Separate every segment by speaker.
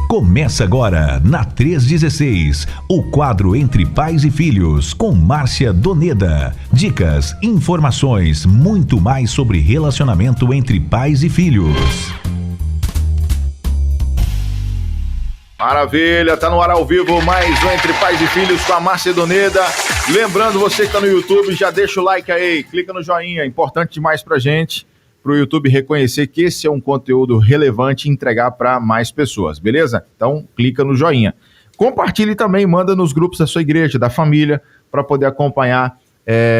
Speaker 1: Começa agora, na 316, o quadro Entre Pais e Filhos, com Márcia Doneda. Dicas, informações, muito mais sobre relacionamento entre pais e filhos.
Speaker 2: Maravilha, tá no ar ao vivo mais um Entre Pais e Filhos com a Márcia Doneda. Lembrando, você que tá no YouTube, já deixa o like aí, clica no joinha, importante demais pra gente, pro YouTube reconhecer que esse é um conteúdo relevante e entregar para mais pessoas, beleza? Então, clica no joinha. Compartilhe também, manda nos grupos da sua igreja, da família, para poder acompanhar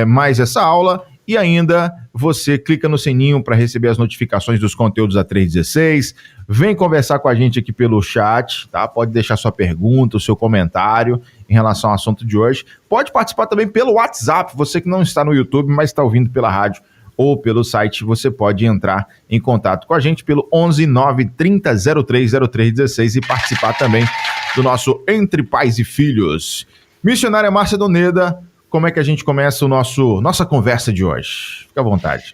Speaker 2: mais essa aula. E ainda, você clica no sininho para receber as notificações dos conteúdos da 316. Vem conversar com a gente aqui pelo chat, tá? Pode deixar sua pergunta, o seu comentário em relação ao assunto de hoje. Pode participar também pelo WhatsApp. Você que não está no YouTube, mas está ouvindo pela rádio ou pelo site, você pode entrar em contato com a gente pelo 11 930 03 0316 e participar também do nosso Entre Pais e Filhos. Missionária Márcia Doneda, como é que a gente começa nossa conversa de hoje? Fica à vontade.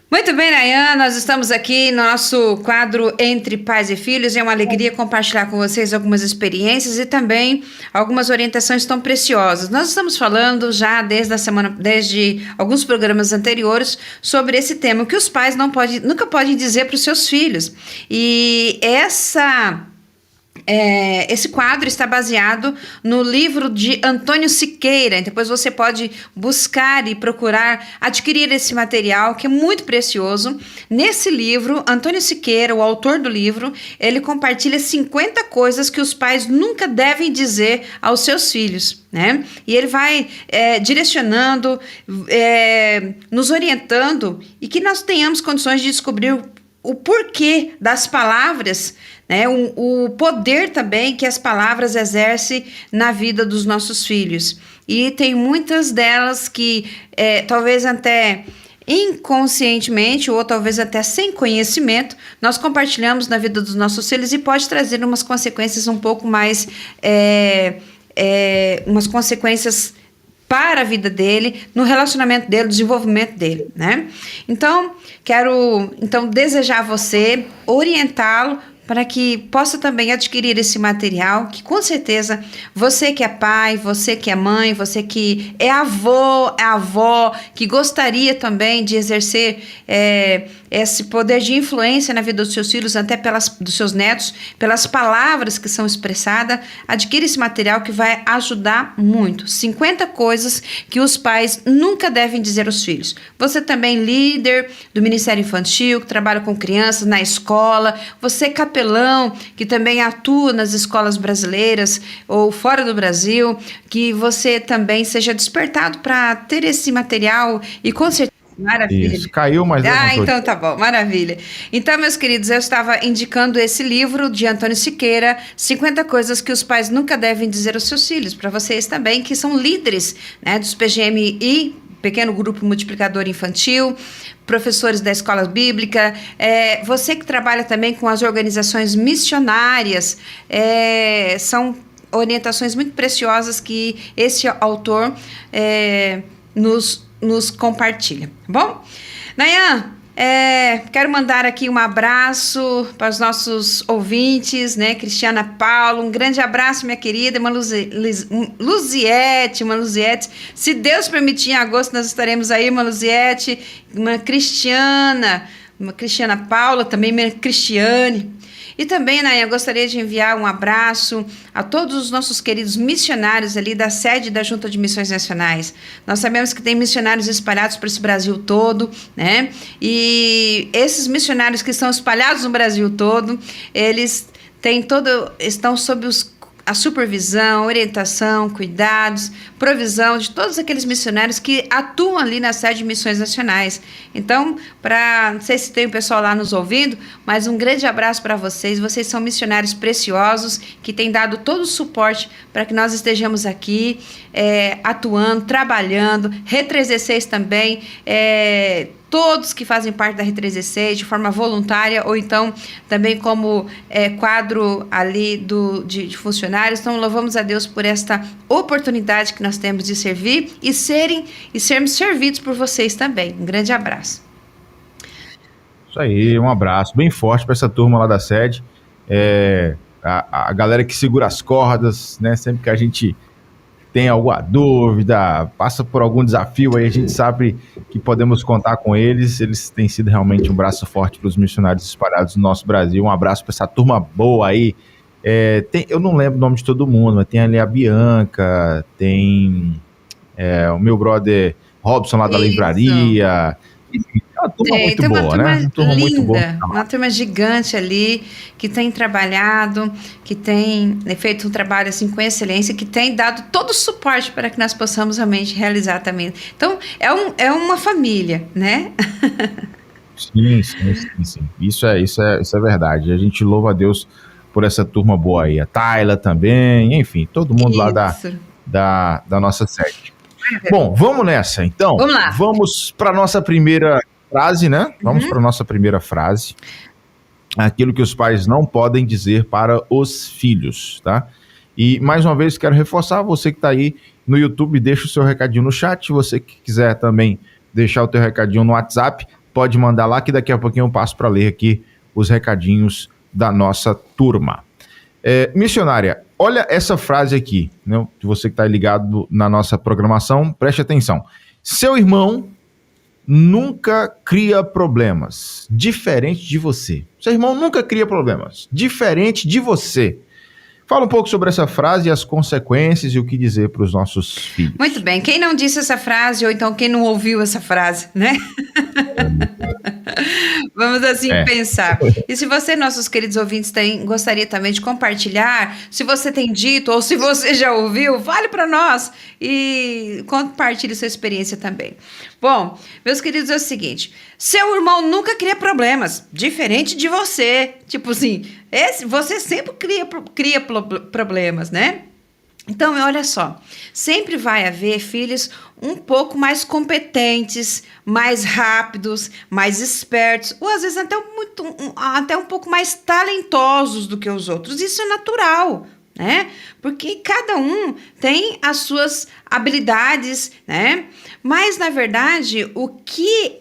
Speaker 3: Muito bem, Nayan, nós estamos aqui no nosso quadro Entre Pais e Filhos e é uma alegria compartilhar com vocês algumas experiências e também algumas orientações tão preciosas. Nós estamos falando já desde alguns programas anteriores sobre esse tema, que os pais nunca podem dizer para os seus filhos. E esse quadro está baseado no livro de Antônio Siqueira. Depois você pode buscar e procurar adquirir esse material, que é muito precioso. Nesse livro, Antônio Siqueira, o autor do livro, ele compartilha 50 coisas que os pais nunca devem dizer aos seus filhos, né? E ele vai direcionando, nos orientando, e que nós tenhamos condições de descobrir o porquê das palavras, né? O poder também que as palavras exercem na vida dos nossos filhos. E tem muitas delas que talvez até inconscientemente ou talvez até sem conhecimento nós compartilhamos na vida dos nossos filhos e pode trazer umas consequências um pouco mais umas consequências para a vida dele, no relacionamento dele, no desenvolvimento dele, né? Então, quero desejar a você, orientá-lo para que possa também adquirir esse material, que com certeza você que é pai, você que é mãe, você que é avó, que gostaria também de exercer esse poder de influência na vida dos seus filhos, até dos seus netos, pelas palavras que são expressadas, adquira esse material que vai ajudar muito. 50 coisas que os pais nunca devem dizer aos filhos. Você também líder do Ministério Infantil, que trabalha com crianças na escola, você capelão, que também atua nas escolas brasileiras ou fora do Brasil, que você também seja despertado para ter esse material e com certeza. Maravilha.
Speaker 2: Isso, caiu, mas
Speaker 3: então tá bom, maravilha. Então, meus queridos, eu estava indicando esse livro de Antônio Siqueira, 50 coisas que os pais nunca devem dizer aos seus filhos, para vocês também que são líderes, né, dos PGMI, Pequeno Grupo Multiplicador Infantil, professores da escola bíblica, você que trabalha também com as organizações missionárias, são orientações muito preciosas que esse autor nos compartilha, tá bom? Nayan, quero mandar aqui um abraço para os nossos ouvintes, né? Cristiana Paulo, um grande abraço, minha querida, irmã Luziete, se Deus permitir, em agosto nós estaremos aí, irmã Luziete, irmã Cristiana Paula, também minha Cristiane. E também, Nayan, eu gostaria de enviar um abraço a todos os nossos queridos missionários ali da sede da Junta de Missões Nacionais. Nós sabemos que tem missionários espalhados por esse Brasil todo, né? E esses missionários que estão espalhados no Brasil todo, eles estão sob a supervisão, orientação, cuidados, provisão de todos aqueles missionários que atuam ali na sede de Missões Nacionais. Então, não sei se tem o pessoal lá nos ouvindo, mas um grande abraço para vocês. Vocês são missionários preciosos que têm dado todo o suporte para que nós estejamos aqui atuando, trabalhando. R316 também, todos que fazem parte da R316 de forma voluntária ou então também como quadro ali de funcionários. Então, louvamos a Deus por esta oportunidade que nós temos de servir e sermos servidos por vocês também. Um grande abraço.
Speaker 2: Isso aí, um abraço bem forte para essa turma lá da sede. a galera que segura as cordas, né? Sempre que a gente tem alguma dúvida, passa por algum desafio, aí a gente sabe que podemos contar com eles. Eles têm sido realmente um braço forte para os missionários espalhados no nosso Brasil. Um abraço para essa turma boa aí. Eu não lembro o nome de todo mundo, mas tem ali a Bianca, tem o meu brother Robson lá da livraria. Enfim, é uma turma muito boa, né? Uma turma muito boa.
Speaker 3: Uma turma gigante ali, que tem trabalhado, que tem feito um trabalho assim com excelência, que tem dado todo o suporte para que nós possamos realmente realizar também. Então, é uma família, né?
Speaker 2: Sim. Isso é verdade. A gente louva a Deus por essa turma boa aí. A Tayla também, enfim, todo mundo lá da nossa sede. Bom, vamos nessa, então.
Speaker 3: Vamos lá.
Speaker 2: Vamos para nossa primeira frase, né? Vamos para nossa primeira frase. Aquilo que os pais não podem dizer para os filhos, tá? E, mais uma vez, quero reforçar, você que está aí no YouTube, deixa o seu recadinho no chat. Você que quiser também deixar o teu recadinho no WhatsApp, pode mandar lá, que daqui a pouquinho eu passo para ler aqui os recadinhos da nossa turma. Missionária, olha essa frase aqui, né? Você que está ligado na nossa programação, preste atenção. Seu irmão nunca cria problemas, diferente de você. Seu irmão nunca cria problemas, diferente de você. Fala um pouco sobre essa frase e as consequências e o que dizer para os nossos filhos.
Speaker 3: Muito bem. Quem não disse essa frase, ou então quem não ouviu essa frase, né? Vamos assim pensar. E se você, nossos queridos ouvintes, gostaria também de compartilhar, se você tem dito ou se você já ouviu, fale para nós e compartilhe sua experiência também. Bom, meus queridos, é o seguinte: seu irmão nunca cria problemas, diferente de você. Tipo assim, você sempre cria problemas, né? Então, olha só, sempre vai haver filhos um pouco mais competentes, mais rápidos, mais espertos, ou às vezes até um pouco mais talentosos do que os outros. Isso é natural, né? Porque cada um tem as suas habilidades, né? Mas, na verdade, o que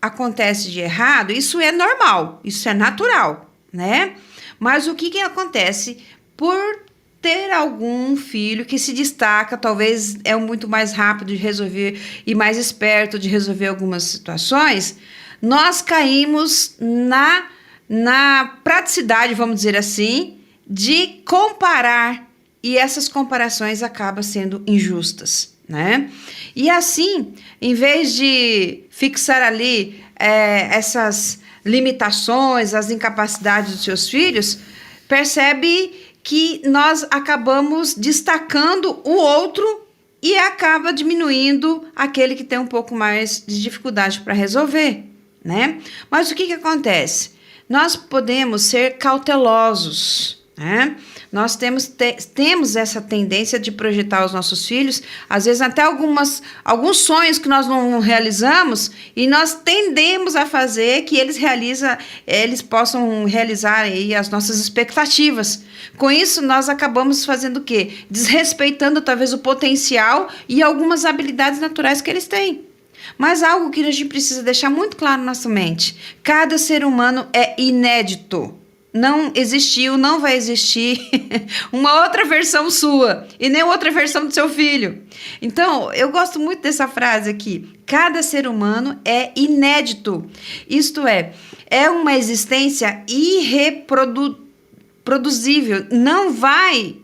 Speaker 3: acontece de errado, isso é normal, isso é natural, né? Mas o que acontece por ter algum filho que se destaca, talvez é muito mais rápido de resolver e mais esperto de resolver algumas situações, nós caímos na praticidade, vamos dizer assim, de comparar, e essas comparações acabam sendo injustas, né? E assim, em vez de fixar ali essas limitações, as incapacidades dos seus filhos, percebe que nós acabamos destacando o outro e acaba diminuindo aquele que tem um pouco mais de dificuldade para resolver, né? Mas o que acontece? Nós podemos ser cautelosos, né? Nós temos essa tendência de projetar os nossos filhos, às vezes até alguns sonhos que nós não realizamos, e nós tendemos a fazer que eles possam realizar aí as nossas expectativas. Com isso, nós acabamos fazendo o quê? Desrespeitando talvez o potencial e algumas habilidades naturais que eles têm. Mas algo que a gente precisa deixar muito claro na nossa mente: cada ser humano é inédito. Não existiu, não vai existir uma outra versão sua e nem outra versão do seu filho. Então, eu gosto muito dessa frase aqui. Cada ser humano é inédito. Isto é uma existência irreproduzível.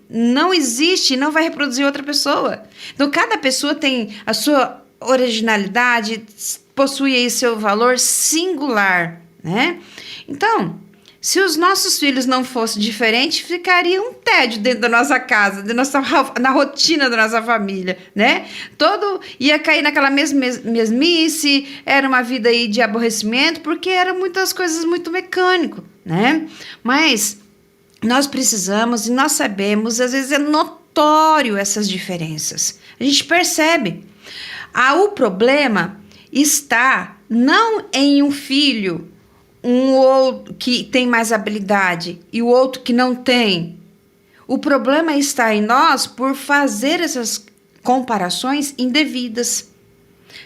Speaker 3: Não existe, não vai reproduzir outra pessoa. Então, cada pessoa tem a sua originalidade, possui aí seu valor singular, né? Então, se os nossos filhos não fossem diferentes, ficaria um tédio dentro da nossa casa, na rotina da nossa família, né? Ia cair naquela mesmice, era uma vida aí de aborrecimento, porque eram muitas coisas muito mecânico, né? Mas nós precisamos, e nós sabemos, às vezes é notório essas diferenças. A gente percebe. O problema está não em um filho, um outro que tem mais habilidade e o outro que não tem. O problema está em nós por fazer essas comparações indevidas.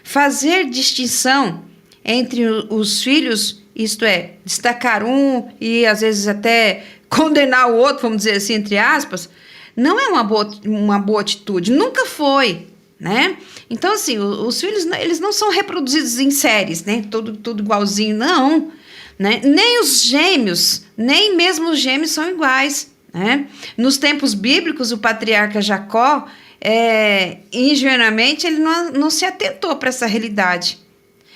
Speaker 3: Fazer distinção entre os filhos isto é, destacar um e às vezes até condenar o outro, vamos dizer assim, entre aspas, não é uma boa atitude, nunca foi, né? Então, assim, os filhos, eles não são reproduzidos em séries, né? Tudo igualzinho, não, né? Nem os gêmeos, nem mesmo os gêmeos são iguais, né? Nos tempos bíblicos, o patriarca Jacó, ingenuamente, ele não se atentou para essa realidade.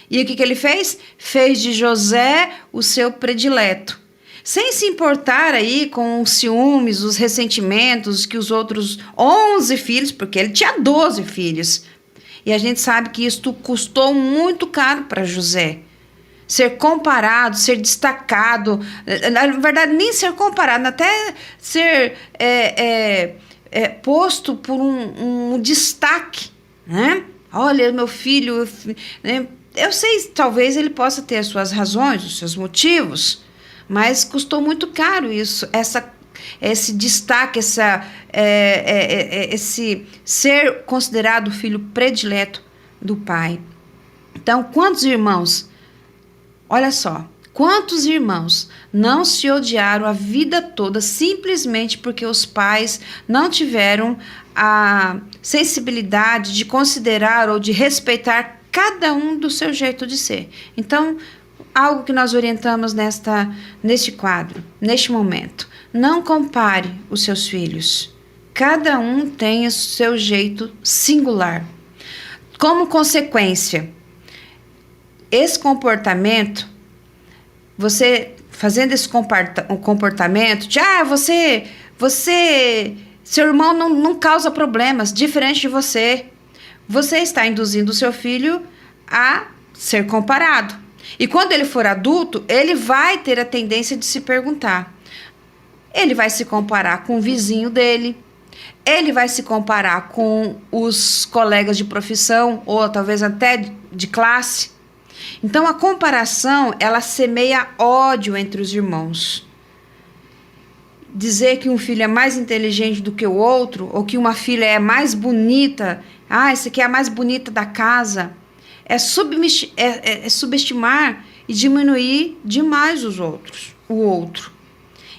Speaker 3: E o que ele fez? Fez de José o seu predileto. Sem se importar aí com os ciúmes, os ressentimentos que os outros 11 filhos, porque ele tinha 12 filhos. E a gente sabe que isso custou muito caro para José. Ser comparado, ser destacado, na verdade nem ser comparado, até ser posto por um destaque, né? Olha, meu filho, né? Eu sei, talvez ele possa ter as suas razões, os seus motivos, mas custou muito caro isso, esse destaque, esse ser considerado o filho predileto do pai. Então, quantos irmãos, olha só, quantos irmãos não se odiaram a vida toda simplesmente porque os pais não tiveram a sensibilidade de considerar ou de respeitar cada um do seu jeito de ser. Então, algo que nós orientamos neste quadro, neste momento, não compare os seus filhos. Cada um tem o seu jeito singular. Como consequência, esse comportamento, você fazendo esse comportamento de, seu irmão não causa problemas, diferente de você. Você está induzindo o seu filho a ser comparado. E quando ele for adulto, ele vai ter a tendência de se perguntar. Ele vai se comparar com o vizinho dele, ele vai se comparar com os colegas de profissão, ou talvez até de classe. Então, a comparação, ela semeia ódio entre os irmãos. Dizer que um filho é mais inteligente do que o outro, ou que uma filha é mais bonita, essa aqui é a mais bonita da casa, é subestimar e diminuir demais o outro.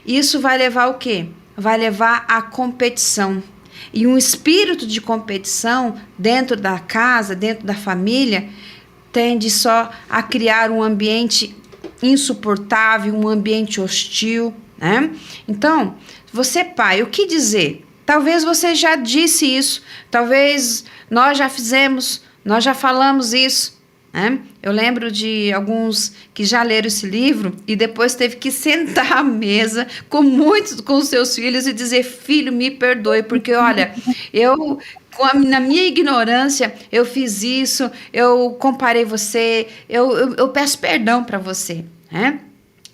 Speaker 3: Isso vai levar ao quê? Vai levar à competição. E um espírito de competição dentro da casa, dentro da família, tende só a criar um ambiente insuportável, um ambiente hostil, né? Então, você, pai, o que dizer? Talvez você já disse isso, talvez nós já fizemos, nós já falamos isso, né? Eu lembro de alguns que já leram esse livro e depois teve que sentar à mesa com os seus filhos e dizer: filho, me perdoe, porque olha, na minha ignorância, eu fiz isso, eu comparei você, eu peço perdão para você, né?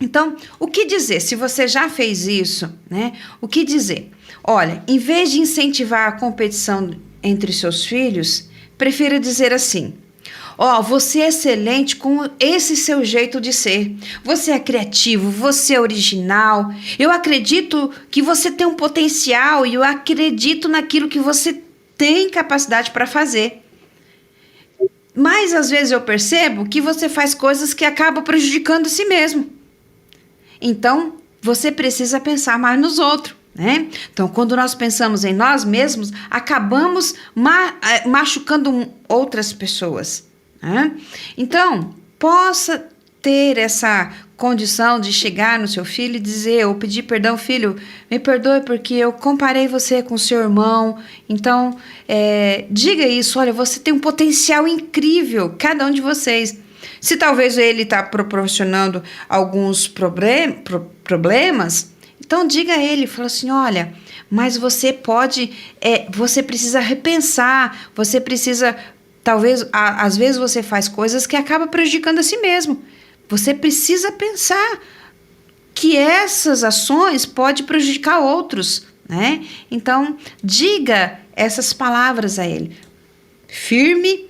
Speaker 3: Então, o que dizer? Se você já fez isso, né? O que dizer? Olha, em vez de incentivar a competição entre seus filhos, prefira dizer assim: você é excelente com esse seu jeito de ser. Você é criativo, você é original. Eu acredito que você tem um potencial e eu acredito naquilo que você tem capacidade para fazer. Mas às vezes eu percebo que você faz coisas que acabam prejudicando a si mesmo. Então, você precisa pensar mais nos outros, né? Então, quando nós pensamos em nós mesmos, acabamos machucando outras pessoas, né? Então, possa ter essa condição de chegar no seu filho e dizer, ou pedir perdão: filho, me perdoe porque eu comparei você com o seu irmão. Então, diga isso: olha, você tem um potencial incrível, cada um de vocês. Se talvez ele está proporcionando alguns problemas, então diga a ele, fala assim: olha, mas você você precisa repensar, você precisa, talvez, às vezes você faz coisas que acabam prejudicando a si mesmo. Você precisa pensar que essas ações podem prejudicar outros, né? Então, diga essas palavras a ele. Firme,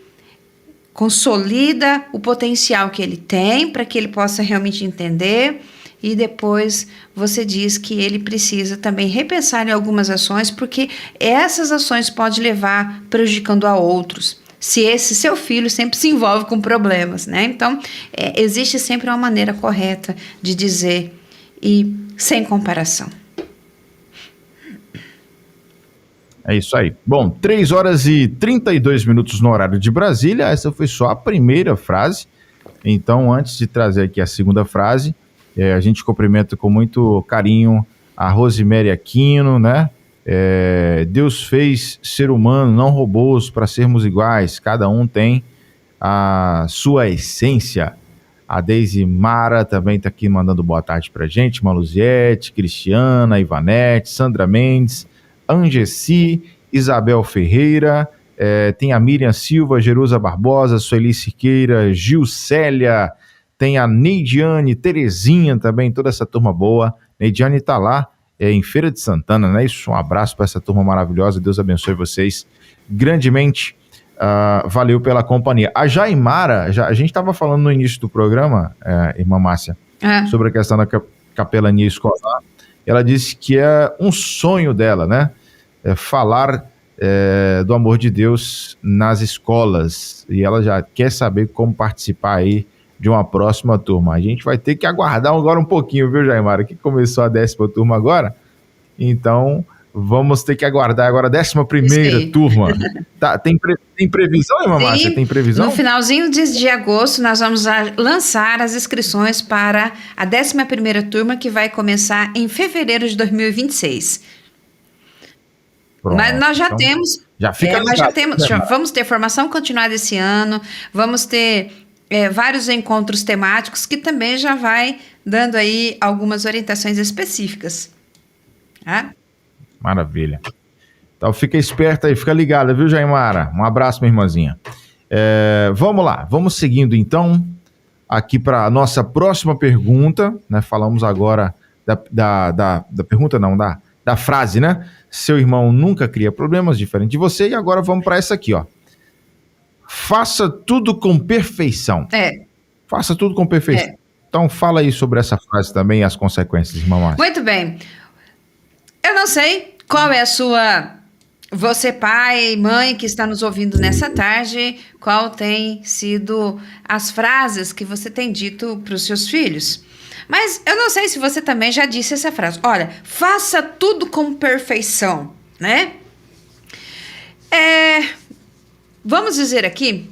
Speaker 3: consolida o potencial que ele tem para que ele possa realmente entender, e depois você diz que ele precisa também repensar em algumas ações, porque essas ações podem levar prejudicando a outros. se esse seu filho sempre se envolve com problemas, né? Então, existe sempre uma maneira correta de dizer e sem comparação.
Speaker 2: É isso aí. Bom, 3 horas e 32 minutos no horário de Brasília. Essa foi só a primeira frase. Então, antes de trazer aqui a segunda frase, a gente cumprimenta com muito carinho a Rosemary Aquino, né? Deus fez ser humano, não robôs, para sermos iguais. Cada um tem a sua essência. A Deise Mara também está aqui mandando boa tarde para a gente. Maluziete, Cristiana, Ivanete, Sandra Mendes, Angeci, Isabel Ferreira, tem a Miriam Silva, Jerusa Barbosa, Sueli Siqueira, Gilcélia, tem a Neidiane, Terezinha também, toda essa turma boa. Neidiane está lá em Feira de Santana, né? Isso, um abraço para essa turma maravilhosa, Deus abençoe vocês grandemente, valeu pela companhia. A Jaimara, a gente estava falando no início do programa, irmã Márcia, sobre a questão da capelania escolar. Ela disse que é um sonho dela, né? Falar do amor de Deus nas escolas. E ela já quer saber como participar aí de uma próxima turma. A gente vai ter que aguardar agora um pouquinho, viu, Jaimara? Que começou a 10ª turma agora. Então, vamos ter que aguardar agora a 11ª turma. Tá, tem previsão, irmã Márcia? Tem previsão?
Speaker 3: No finalzinho de agosto, nós vamos lançar as inscrições para a 11ª turma, que vai começar em fevereiro de 2026. Pronto, mas nós já temos. Vamos ter formação continuada esse ano, vamos ter vários encontros temáticos que também já vai dando aí algumas orientações específicas.
Speaker 2: Maravilha. Então fica esperta aí, fica ligada, viu, Jaimara? Um abraço, minha irmãzinha. Vamos lá, vamos seguindo então aqui para a nossa próxima pergunta, né? Falamos agora da pergunta, não, da frase, né? Seu irmão nunca cria problemas, diferente de você. E agora vamos para essa aqui, ó. Faça tudo com perfeição. Faça tudo com perfeição. Então fala aí sobre essa frase também e as consequências, irmã Márcia.
Speaker 3: Muito bem. Eu não sei qual é a sua... Você, pai, mãe, que está nos ouvindo nessa tarde, qual tem sido as frases que você tem dito para os seus filhos? Mas eu não sei se você também já disse essa frase. Olha, faça tudo com perfeição, né? Vamos dizer aqui,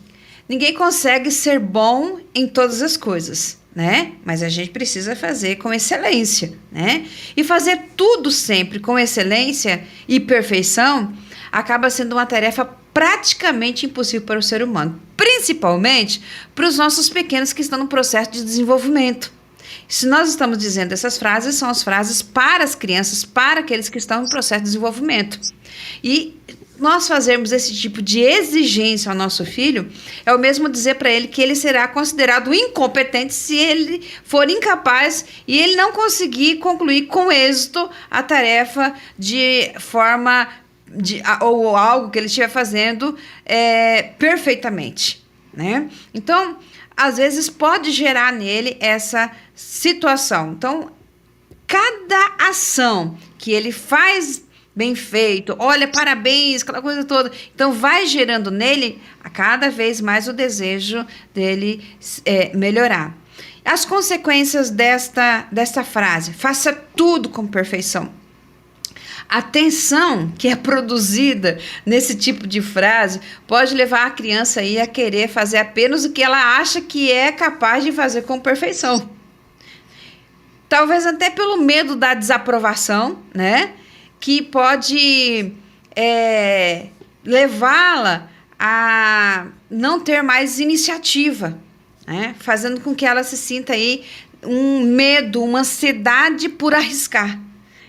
Speaker 3: ninguém consegue ser bom em todas as coisas, né? Mas a gente precisa fazer com excelência, né? E fazer tudo sempre com excelência e perfeição acaba sendo uma tarefa praticamente impossível para o ser humano, principalmente para os nossos pequenos que estão no processo de desenvolvimento. Se nós estamos dizendo essas frases, são as frases para as crianças, para aqueles que estão em processo de desenvolvimento. E nós fazermos esse tipo de exigência ao nosso filho é o mesmo dizer para ele que ele será considerado incompetente se ele for incapaz e ele não conseguir concluir com êxito a tarefa de forma ou algo que ele estiver fazendo perfeitamente, né? Então, às vezes pode gerar nele essa situação. Então, cada ação que ele faz bem feito, olha, parabéns, aquela coisa toda, então vai gerando nele a cada vez mais o desejo dele melhorar. As consequências desta frase, faça tudo com perfeição. A tensão que é produzida nesse tipo de frase pode levar a criança aí a querer fazer apenas o que ela acha que é capaz de fazer com perfeição. Talvez até pelo medo da desaprovação, né? Que pode levá-la a não ter mais iniciativa, né? Fazendo com que ela se sinta aí um medo, uma ansiedade por arriscar.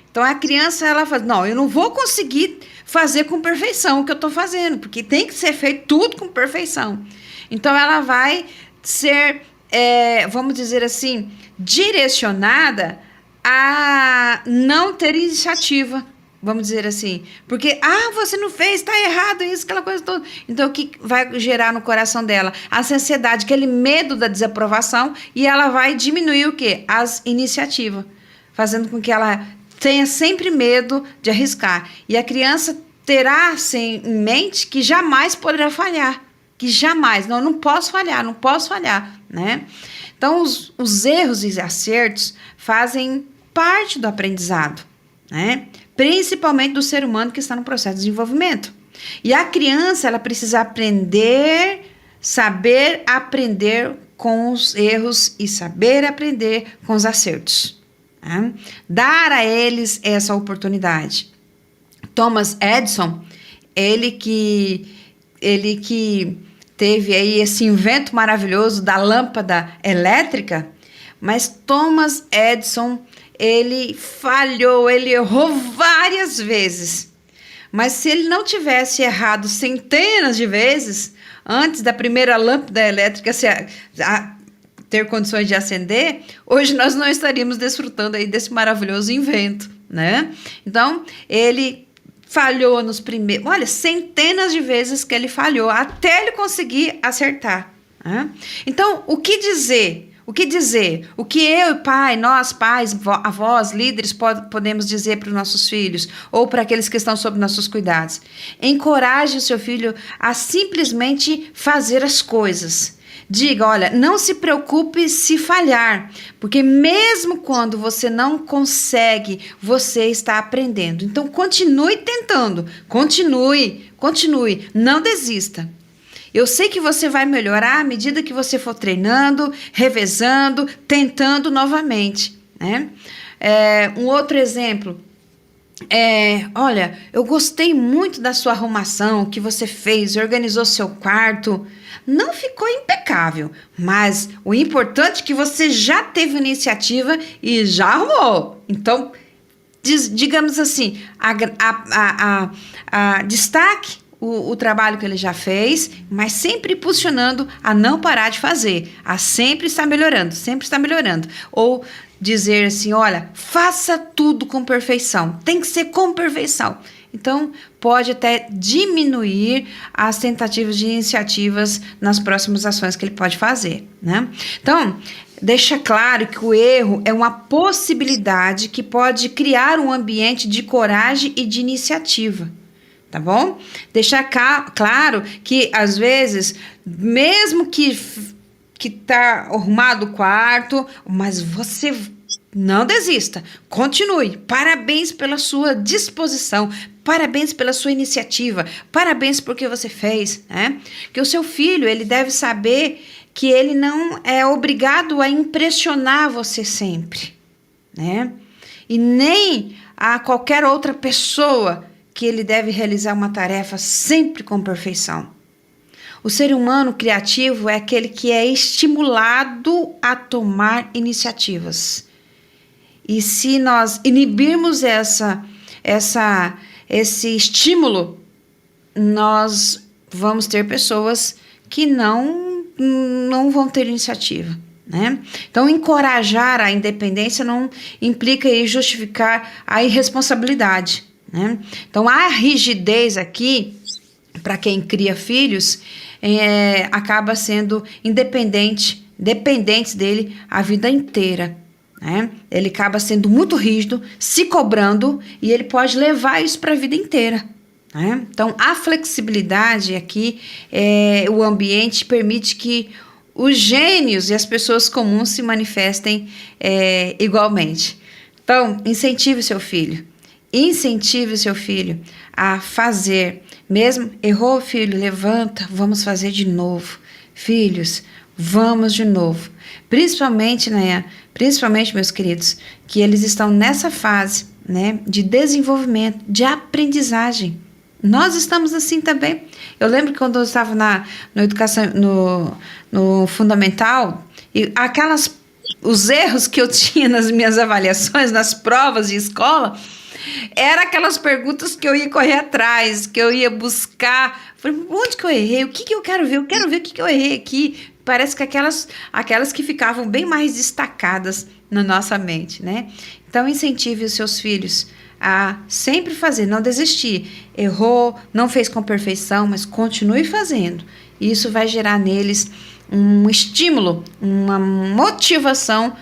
Speaker 3: Então, a criança, ela fala, não, eu não vou conseguir fazer com perfeição o que eu estou fazendo, porque tem que ser feito tudo com perfeição. Então, ela vai ser, vamos dizer assim, direcionada a não ter iniciativa, vamos dizer assim. Porque, você não fez, está errado isso, aquela coisa toda. Então, o que vai gerar no coração dela? Essa ansiedade, aquele medo da desaprovação, e ela vai diminuir o quê? As iniciativas, fazendo com que ela tenha sempre medo de arriscar. E a criança terá em mente que jamais poderá falhar, que jamais, não posso falhar, né? Então, os erros e acertos fazem parte do aprendizado, né? Principalmente do ser humano que está no processo de desenvolvimento. E a criança, ela precisa saber aprender com os erros e saber aprender com os acertos, né? Dar a eles essa oportunidade. Thomas Edison, ele que teve aí esse invento maravilhoso da lâmpada elétrica, mas Thomas Edison, ele falhou, ele errou várias vezes. Mas se ele não tivesse errado centenas de vezes, antes da primeira lâmpada elétrica ter condições de acender, hoje nós não estaríamos desfrutando aí desse maravilhoso invento, né? Então, ele falhou nos primeiros... Olha, centenas de vezes que ele falhou, até ele conseguir acertar, né? Então, o que dizer? O que eu e pai, nós pais, avós, líderes podemos dizer para os nossos filhos ou para aqueles que estão sob nossos cuidados? Encoraje o seu filho a simplesmente fazer as coisas. Diga, olha, não se preocupe se falhar, porque mesmo quando você não consegue, você está aprendendo. Então, continue tentando, continue, não desista. Eu sei que você vai melhorar à medida que você for treinando, revezando, tentando novamente, né? Um outro exemplo olha, eu gostei muito da sua arrumação que você fez, organizou seu quarto. Não ficou impecável, mas o importante é que você já teve iniciativa e já arrumou. Então, digamos assim, destaque o trabalho que ele já fez, mas sempre impulsionando a não parar de fazer, a sempre estar melhorando. Ou dizer assim, olha, faça tudo com perfeição, tem que ser com perfeição. Então, pode até diminuir as tentativas de iniciativas nas próximas ações que ele pode fazer, né? Então, deixa claro que o erro é uma possibilidade que pode criar um ambiente de coragem e de iniciativa. Tá bom? Deixar claro que, às vezes, mesmo que tá arrumado o quarto, mas você não desista, continue. Parabéns pela sua disposição, parabéns pela sua iniciativa, parabéns por que você fez, né? Que o seu filho, ele deve saber que ele não é obrigado a impressionar você sempre, né? E nem a qualquer outra pessoa que ele deve realizar uma tarefa sempre com perfeição. O ser humano criativo é aquele que é estimulado a tomar iniciativas. E se nós inibirmos esse estímulo, nós vamos ter pessoas que não vão ter iniciativa, né? Então, encorajar a independência não implica justificar a irresponsabilidade, né? Então, a rigidez aqui, para quem cria filhos, acaba sendo dependentes dele a vida inteira, né? Ele acaba sendo muito rígido, se cobrando, e ele pode levar isso para a vida inteira, né? Então, a flexibilidade aqui, o ambiente permite que os gênios e as pessoas comuns se manifestem igualmente. Então, incentive seu filho a fazer. Mesmo errou, filho, levanta, vamos fazer de novo. Filhos, vamos de novo. Principalmente, meus queridos, que eles estão nessa fase, né, de desenvolvimento, de aprendizagem. Nós estamos assim também. Eu lembro que quando eu estava na educação, no fundamental, e os erros que eu tinha nas minhas avaliações, nas provas de escola, eram aquelas perguntas que eu ia correr atrás, que eu ia buscar. Falei, onde que eu errei? O que eu quero ver? Eu quero ver o que eu errei aqui. Parece que aquelas que ficavam bem mais destacadas na nossa mente, né? Então, incentive os seus filhos a sempre fazer, não desistir. Errou, não fez com perfeição, mas continue fazendo. Isso vai gerar neles um estímulo, uma motivação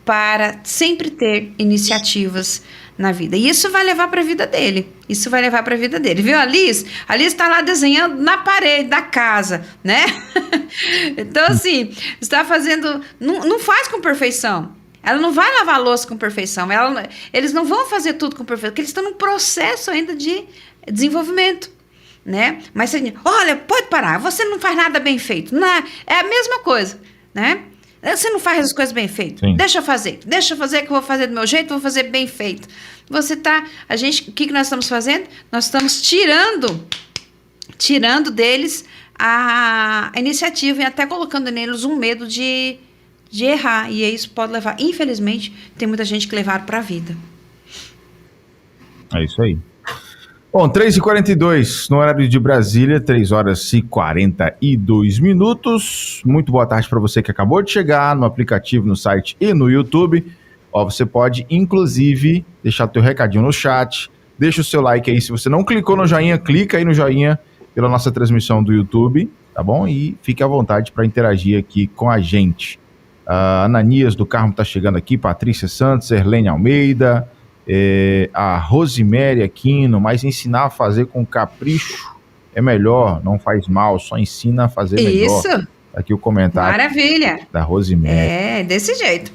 Speaker 3: para sempre ter iniciativas na vida. E isso vai levar para a vida dele. Isso vai levar para a vida dele. Viu, a Liz? A Liz está lá desenhando na parede da casa, né? Então, assim, está fazendo... Não faz com perfeição. Ela não vai lavar a louça com perfeição. Eles não vão fazer tudo com perfeição, porque eles estão num processo ainda de desenvolvimento, né? Mas, olha, pode parar. Você não faz nada bem feito. Não é a mesma coisa, né? Você não faz as coisas bem feitas. Deixa eu fazer que eu vou fazer do meu jeito, vou fazer bem feito. O que nós estamos fazendo? Nós estamos tirando deles a iniciativa e até colocando neles um medo de errar. E isso pode levar, infelizmente, tem muita gente que levaram para a vida.
Speaker 2: É isso aí. Bom, 3h42 no horário de Brasília, 3h42 minutos. Muito boa tarde para você que acabou de chegar no aplicativo, no site e no YouTube. Ó, você pode, inclusive, deixar teu recadinho no chat. Deixa o seu like aí. Se você não clicou no joinha, clica aí no joinha pela nossa transmissão do YouTube, tá bom? E fique à vontade para interagir aqui com a gente. Ananias do Carmo tá chegando aqui, Patrícia Santos, Erlene Almeida... a Rosemary Aquino, mas ensinar a fazer com capricho é melhor, não faz mal, só ensina a fazer melhor. Isso. Aqui o comentário.
Speaker 3: Maravilha.
Speaker 2: Da Rosemary.
Speaker 3: É, desse jeito.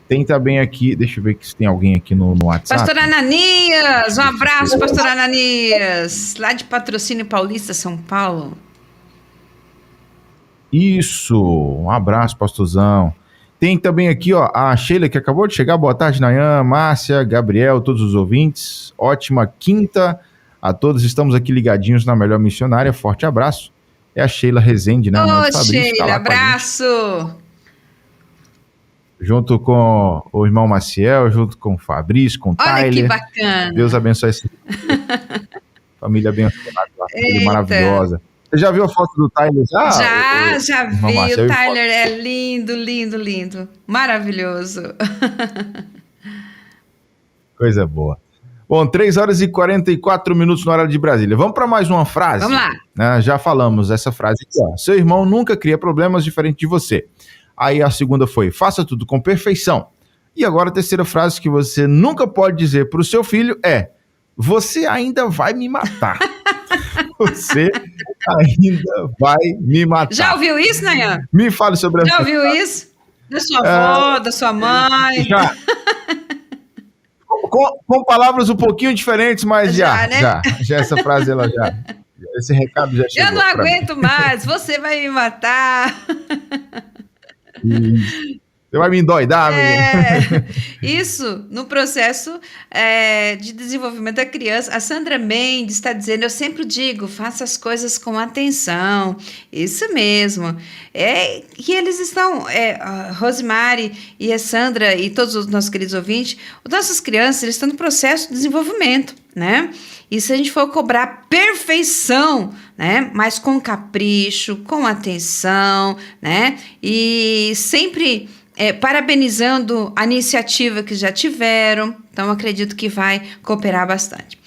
Speaker 2: Tem também aqui, deixa eu ver se tem alguém aqui no WhatsApp.
Speaker 3: Pastor Ananias, um abraço, Pastor Ananias, lá de Patrocínio Paulista, São Paulo.
Speaker 2: Isso, um abraço, pastorzão. Tem também aqui, ó, a Sheila, que acabou de chegar. Boa tarde, Nayan, Márcia, Gabriel, todos os ouvintes. Ótima quinta a todos. Estamos aqui ligadinhos na Melhor Missionária. Forte abraço. É a Sheila Rezende, né?
Speaker 3: Ô, Sheila, abraço.
Speaker 2: Junto com o irmão Maciel, junto com o Fabrício, com o Tyler.
Speaker 3: Olha que bacana.
Speaker 2: Deus abençoe essa família abençoada, maravilhosa. Você já viu a foto do Tyler?
Speaker 3: Já vi. O Tyler é lindo, lindo, lindo. Maravilhoso.
Speaker 2: Coisa boa. Bom, 3h44 no horário de Brasília. Vamos para mais uma frase?
Speaker 3: Vamos lá.
Speaker 2: Já falamos essa frase aqui, ó. Seu irmão nunca cria problemas diferentes de você. Aí a segunda foi, faça tudo com perfeição. E agora a terceira frase que você nunca pode dizer para o seu filho é, você ainda vai me matar. Você ainda vai me matar.
Speaker 3: Já ouviu isso, Nayan?
Speaker 2: Me fale sobre essa.
Speaker 3: Já ouviu isso? Da sua avó, da sua mãe?
Speaker 2: Já. Com palavras um pouquinho diferentes, mas já essa frase, ela já. Esse recado já chegou.
Speaker 3: Eu não aguento mais, você vai me matar.
Speaker 2: Você vai me endoidar, menina.
Speaker 3: Isso, no processo de desenvolvimento da criança, a Sandra Mendes está dizendo, eu sempre digo, faça as coisas com atenção, isso mesmo. E eles estão, a Rosemary e a Sandra e todos os nossos queridos ouvintes, as nossas crianças, eles estão no processo de desenvolvimento, né? E se a gente for cobrar perfeição, né? Mas com capricho, com atenção, né? E sempre parabenizando a iniciativa que já tiveram. Então, acredito que vai cooperar bastante.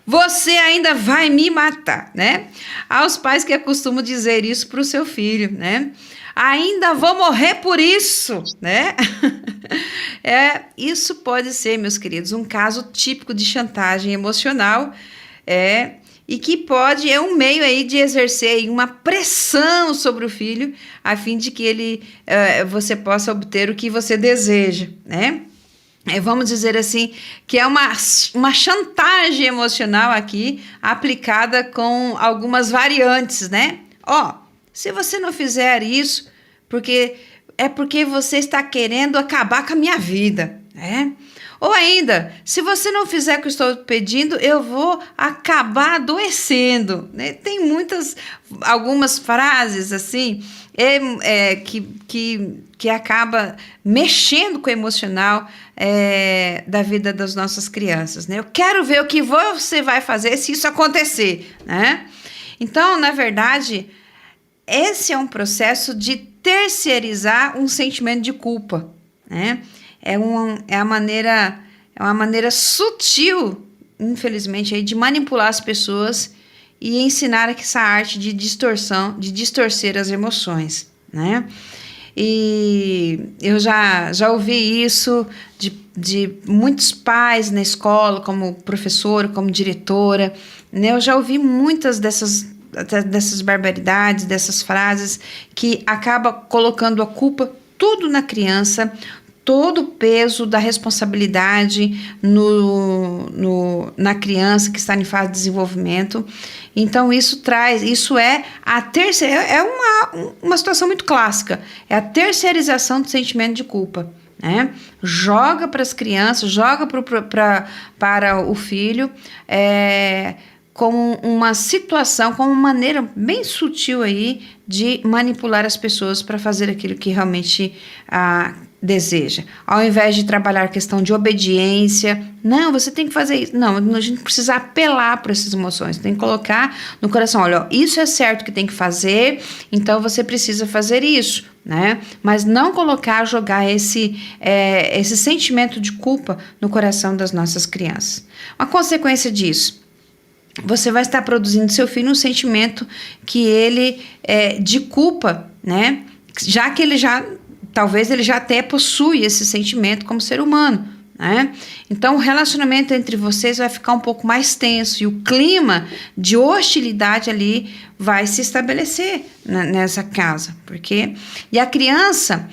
Speaker 3: Você ainda vai me matar, né? Aos pais que acostumam dizer isso para o seu filho, né? Ainda vou morrer por isso, né? Isso pode ser, meus queridos, um caso típico de chantagem emocional, e que pode, um meio aí de exercer aí uma pressão sobre o filho, a fim de que você possa obter o que você deseja, né? Vamos dizer assim, que é uma chantagem emocional aqui, aplicada com algumas variantes, né? Se você não fizer isso, porque você está querendo acabar com a minha vida, né? Ou ainda, se você não fizer o que eu estou pedindo, eu vou acabar adoecendo, né? Tem algumas frases assim, que acaba mexendo com o emocional da vida das nossas crianças, né? Eu quero ver o que você vai fazer se isso acontecer, né? Então, na verdade, esse é um processo de terceirizar um sentimento de culpa, né? É uma maneira sutil, infelizmente, aí, de manipular as pessoas e ensinar essa arte de distorcer as emoções, né? E eu já ouvi isso de muitos pais na escola, como professora, como diretora, né? Eu já ouvi muitas dessas barbaridades, dessas frases que acaba colocando a culpa tudo na criança, todo o peso da responsabilidade na criança que está em fase de desenvolvimento. Então, isso é a terceira, é uma situação muito clássica, é a terceirização do sentimento de culpa, né? Joga para as crianças, joga para o filho, como uma situação, como uma maneira bem sutil aí de manipular as pessoas para fazer aquilo que realmente deseja. Ao invés de trabalhar a questão de obediência, não, você tem que fazer isso. Não, a gente precisa apelar para essas emoções, tem que colocar no coração, olha, isso é certo que tem que fazer, então você precisa fazer isso, né? Mas não jogar esse sentimento de culpa no coração das nossas crianças. Uma consequência disso, você vai estar produzindo seu filho um sentimento que ele de culpa, né? Já que talvez ele já até possui esse sentimento como ser humano, né? Então o relacionamento entre vocês vai ficar um pouco mais tenso e o clima de hostilidade ali vai se estabelecer nessa casa, e a criança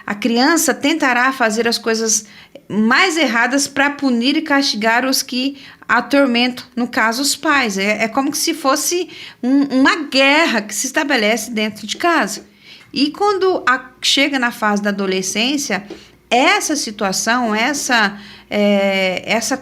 Speaker 3: a criança tentará fazer as coisas mais erradas para punir e castigar os que atormentam, no caso os pais. É como se fosse uma guerra que se estabelece dentro de casa. E quando chega na fase da adolescência, essa situação, essa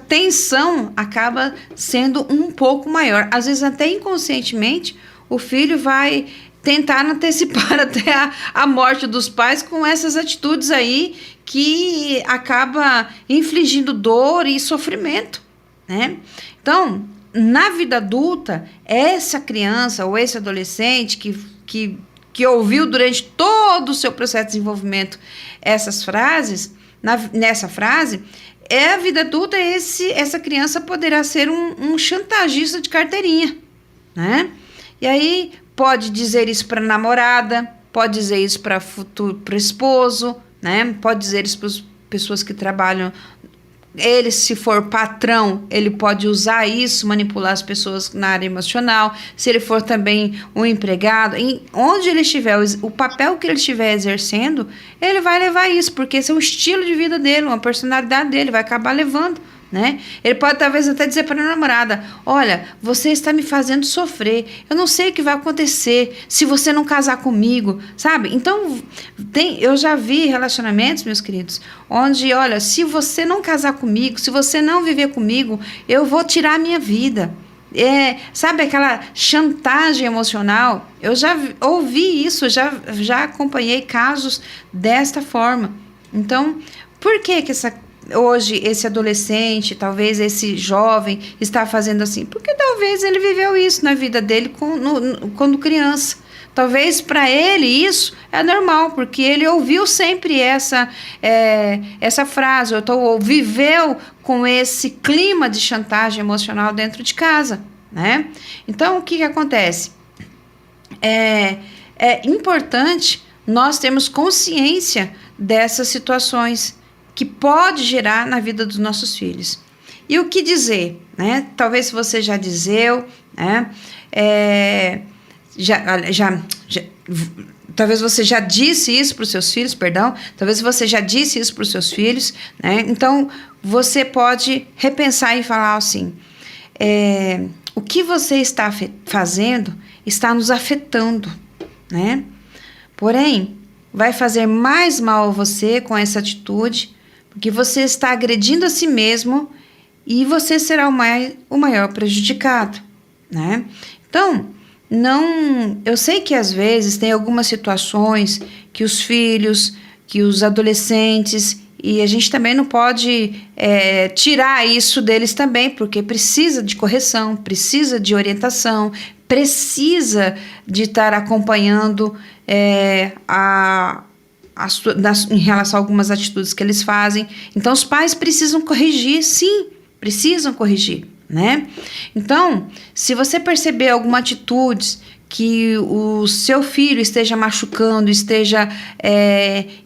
Speaker 3: tensão acaba sendo um pouco maior. Às vezes até inconscientemente o filho vai tentar antecipar até a morte dos pais com essas atitudes aí que acaba infligindo dor e sofrimento, né? Então, na vida adulta, essa criança ou esse adolescente que ouviu durante todo o seu processo de desenvolvimento essas frases, nessa frase, a vida adulta, essa criança poderá ser um chantagista de carteirinha, né? E aí pode dizer isso para a namorada, pode dizer isso para o esposo, né? Pode dizer isso para as pessoas que trabalham. Ele, se for patrão, ele pode usar isso, manipular as pessoas na área emocional. Se ele for também um empregado, onde ele estiver, o papel que ele estiver exercendo, ele vai levar isso, porque esse é um estilo de vida dele, uma personalidade dele, vai acabar levando, né? Ele pode talvez até dizer para a namorada, olha, você está me fazendo sofrer, eu não sei o que vai acontecer se você não casar comigo, sabe? Então, eu já vi relacionamentos, meus queridos, onde, olha, se você não casar comigo, se você não viver comigo, eu vou tirar a minha vida. Sabe aquela chantagem emocional? Eu já ouvi isso, já acompanhei casos desta forma. Então, por que hoje esse adolescente, talvez esse jovem está fazendo assim? Porque talvez ele viveu isso na vida dele quando criança. Talvez para ele isso é normal, porque ele ouviu sempre essa frase, viveu com esse clima de chantagem emocional dentro de casa, né? Então, o que acontece? É importante nós termos consciência dessas situações que pode gerar na vida dos nossos filhos. E o que dizer, né? Talvez você já dizeu, né? Talvez você já disse isso para os seus filhos, talvez você já disse isso para os seus filhos, né? Então, você pode repensar e falar assim, o que você está fazendo está nos afetando, né? Porém, vai fazer mais mal a você com essa atitude, porque você está agredindo a si mesmo e você será o maior prejudicado, né? Então, eu sei que às vezes tem algumas situações que os filhos, que os adolescentes, e a gente também não pode tirar isso deles também, porque precisa de correção, precisa de orientação, precisa de estar acompanhando em relação a algumas atitudes que eles fazem. Então, os pais precisam corrigir, sim, precisam corrigir, né? Então, se você perceber alguma atitude que o seu filho esteja machucando, esteja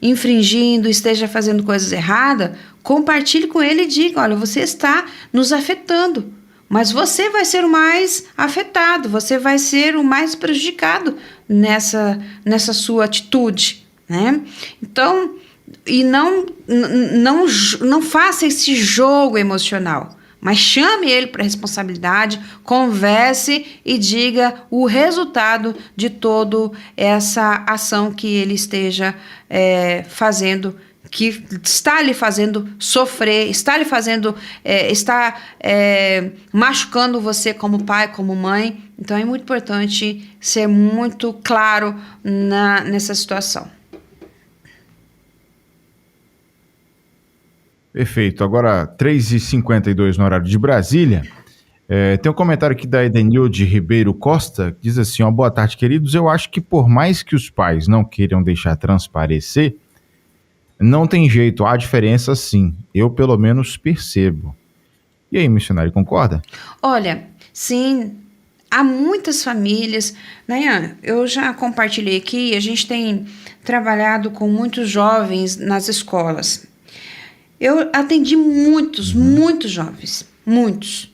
Speaker 3: infringindo, esteja fazendo coisas erradas, compartilhe com ele e diga: olha, você está nos afetando, mas você vai ser o mais afetado, você vai ser o mais prejudicado nessa sua atitude, né? Então, e não faça esse jogo emocional, mas chame ele para a responsabilidade, converse e diga o resultado de toda essa ação que ele esteja fazendo, que está lhe fazendo sofrer, está machucando você como pai, como mãe. Então é muito importante ser muito claro nessa situação.
Speaker 2: Perfeito. Agora, 3h52 no horário de Brasília. Tem um comentário aqui da Edenilde Ribeiro Costa, que diz assim: boa tarde, queridos. Eu acho que por mais que os pais não queiram deixar transparecer, não tem jeito, há diferença sim. Eu, pelo menos, percebo. E aí, missionário, concorda?
Speaker 3: Olha, sim, há muitas famílias, né? Eu já compartilhei aqui, a gente tem trabalhado com muitos jovens nas escolas. Eu atendi muitos jovens, muitos.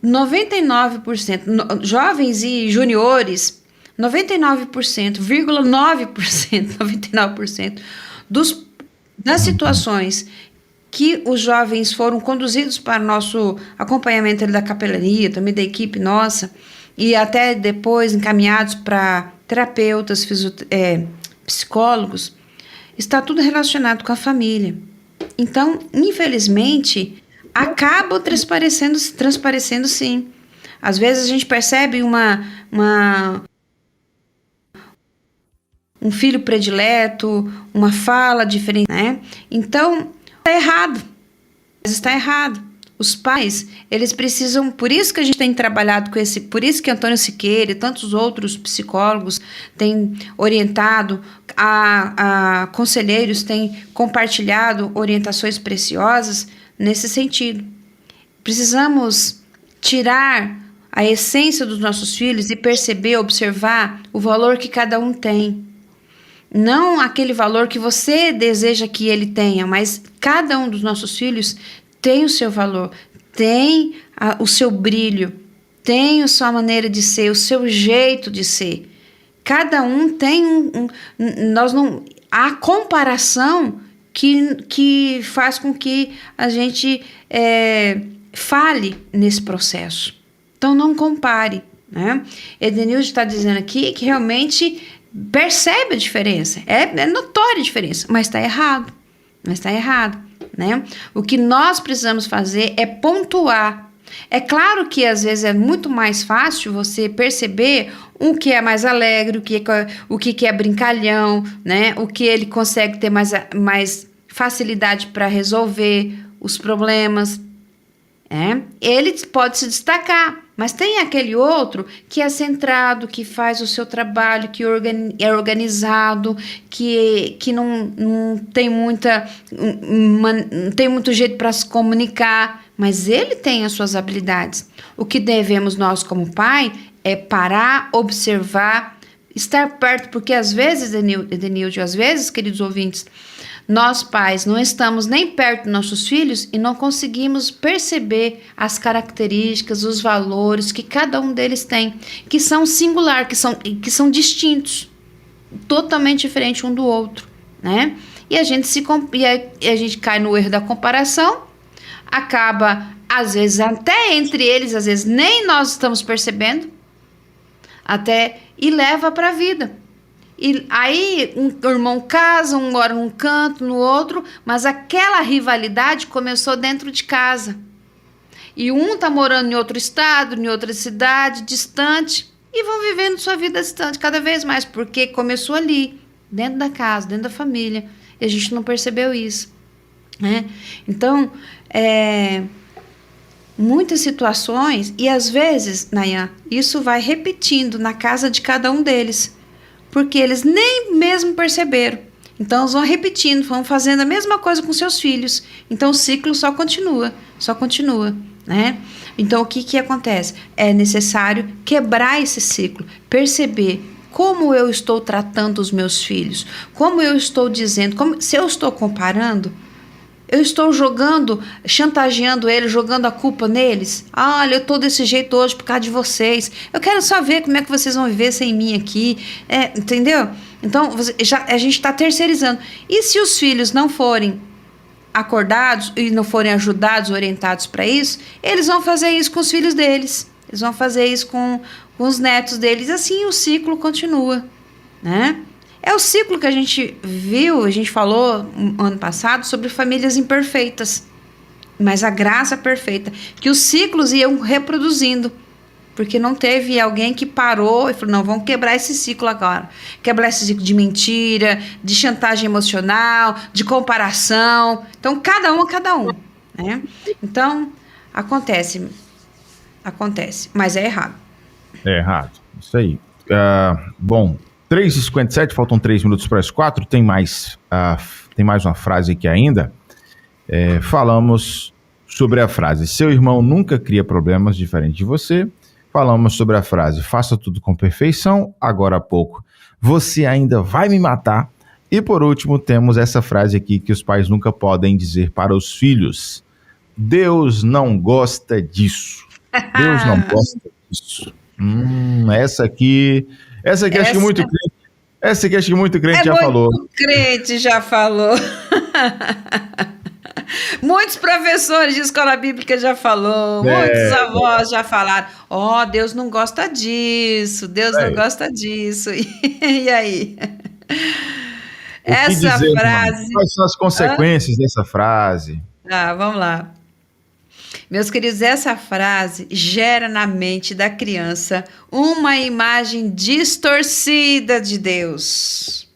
Speaker 3: 99%, jovens e juniores, 99% das situações que os jovens foram conduzidos para o nosso acompanhamento da capelania, também da equipe nossa, e até depois encaminhados para terapeutas, psicólogos, está tudo relacionado com a família. Então, infelizmente, acaba transparecendo sim. Às vezes a gente percebe um filho predileto, uma fala diferente, né? Então, está errado. Os pais, eles precisam, por isso que a gente tem trabalhado por isso que Antônio Siqueira e tantos outros psicólogos têm orientado, conselheiros têm compartilhado orientações preciosas nesse sentido. Precisamos tirar a essência dos nossos filhos e perceber, observar o valor que cada um tem. Não aquele valor que você deseja que ele tenha, mas cada um dos nossos filhos tem o seu valor, tem o seu brilho, tem a sua maneira de ser, o seu jeito de ser. Cada um tem a comparação que faz com que a gente fale nesse processo. Então não compare, né? Edenilde está dizendo aqui que realmente percebe a diferença, é notória a diferença, mas está errado. Né? O que nós precisamos fazer é pontuar. É claro que às vezes é muito mais fácil você perceber o que é mais alegre, o que é brincalhão, né? O que ele consegue ter mais facilidade para resolver os problemas. Ele pode se destacar, mas tem aquele outro que é centrado, que faz o seu trabalho, que é organizado, que não tem não tem muito jeito para se comunicar, mas ele tem as suas habilidades. O que devemos nós como pai é parar, observar, estar perto, porque às vezes, Edenilde, às vezes, queridos ouvintes, nós pais não estamos nem perto dos nossos filhos e não conseguimos perceber as características, os valores que cada um deles tem, que são singular, que são distintos, totalmente diferentes um do outro, né? E a gente cai no erro da comparação, acaba, às vezes, até entre eles, às vezes nem nós estamos percebendo, e leva para a vida. E aí um irmão casa, um mora num canto, no outro, mas aquela rivalidade começou dentro de casa. E um está morando em outro estado, em outra cidade, distante, e vão vivendo sua vida distante cada vez mais, porque começou ali, dentro da casa, dentro da família, e a gente não percebeu isso, né? Então, muitas situações, e às vezes, Nayan, isso vai repetindo na casa de cada um deles, porque eles nem mesmo perceberam. Então, eles vão repetindo, vão fazendo a mesma coisa com seus filhos. Então, o ciclo só continua, né? Então, o que acontece? É necessário quebrar esse ciclo, perceber como eu estou tratando os meus filhos, como eu estou dizendo, se eu estou comparando, eu estou chantageando eles, jogando a culpa neles. Olha, eu estou desse jeito hoje por causa de vocês. Eu quero só ver como é que vocês vão viver sem mim aqui. Entendeu? Então, a gente está terceirizando. E se os filhos não forem acordados e não forem ajudados, orientados para isso, eles vão fazer isso com os filhos deles. Eles vão fazer isso com os netos deles. Assim o ciclo continua, né? É o ciclo que a gente viu, a gente falou ano passado sobre famílias imperfeitas, mas a graça perfeita, que os ciclos iam reproduzindo, porque não teve alguém que parou e falou, não, vamos quebrar esse ciclo agora, quebrar esse ciclo de mentira, de chantagem emocional, de comparação. Então, cada um, né? Então, acontece, mas é errado.
Speaker 2: É errado, isso aí. Bom, 3h57, faltam 3 minutos para as 4, tem mais uma frase aqui ainda. Falamos sobre a frase, seu irmão nunca cria problemas diferente de você. Falamos sobre a frase, faça tudo com perfeição. Agora há pouco, você ainda vai me matar. E por último, temos essa frase aqui que os pais nunca podem dizer para os filhos. Deus não gosta disso. Deus não gosta disso. Essa aqui acho que muito crente. Essa aqui acho que muito crente já falou.
Speaker 3: Muito crente já falou. Muitos professores de escola bíblica já falou. Muitos avós já falaram. Deus não gosta disso. Deus não gosta disso. E aí? Essa frase.
Speaker 2: Mano? Quais são as consequências dessa frase?
Speaker 3: Vamos lá. Meus queridos, essa frase gera na mente da criança uma imagem distorcida de Deus.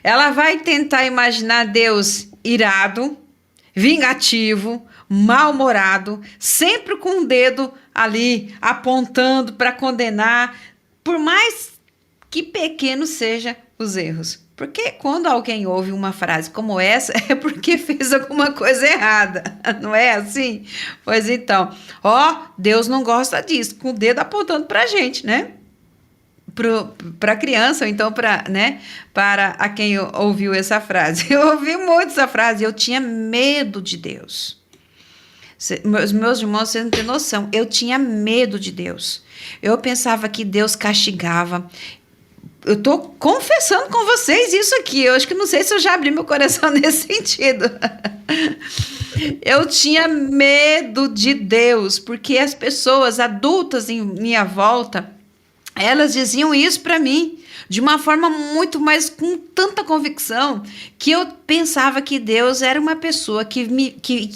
Speaker 3: Ela vai tentar imaginar Deus irado, vingativo, mal-humorado, sempre com o dedo ali apontando para condenar, por mais que pequenos sejam os erros. Porque quando alguém ouve uma frase como essa, é porque fez alguma coisa errada, não é assim? Pois então, Deus não gosta disso, com o dedo apontando para a gente, né? Para a criança, ou então para a quem ouviu essa frase. Eu ouvi muito essa frase, eu tinha medo de Deus. Meus irmãos, vocês não têm noção, eu tinha medo de Deus. Eu pensava que Deus castigava. Eu estou confessando com vocês isso aqui. Eu acho que não sei se eu já abri meu coração nesse sentido. Eu tinha medo de Deus, porque as pessoas adultas em minha volta, elas diziam isso para mim, de uma forma muito mais, com tanta convicção, que eu pensava que Deus era uma pessoa que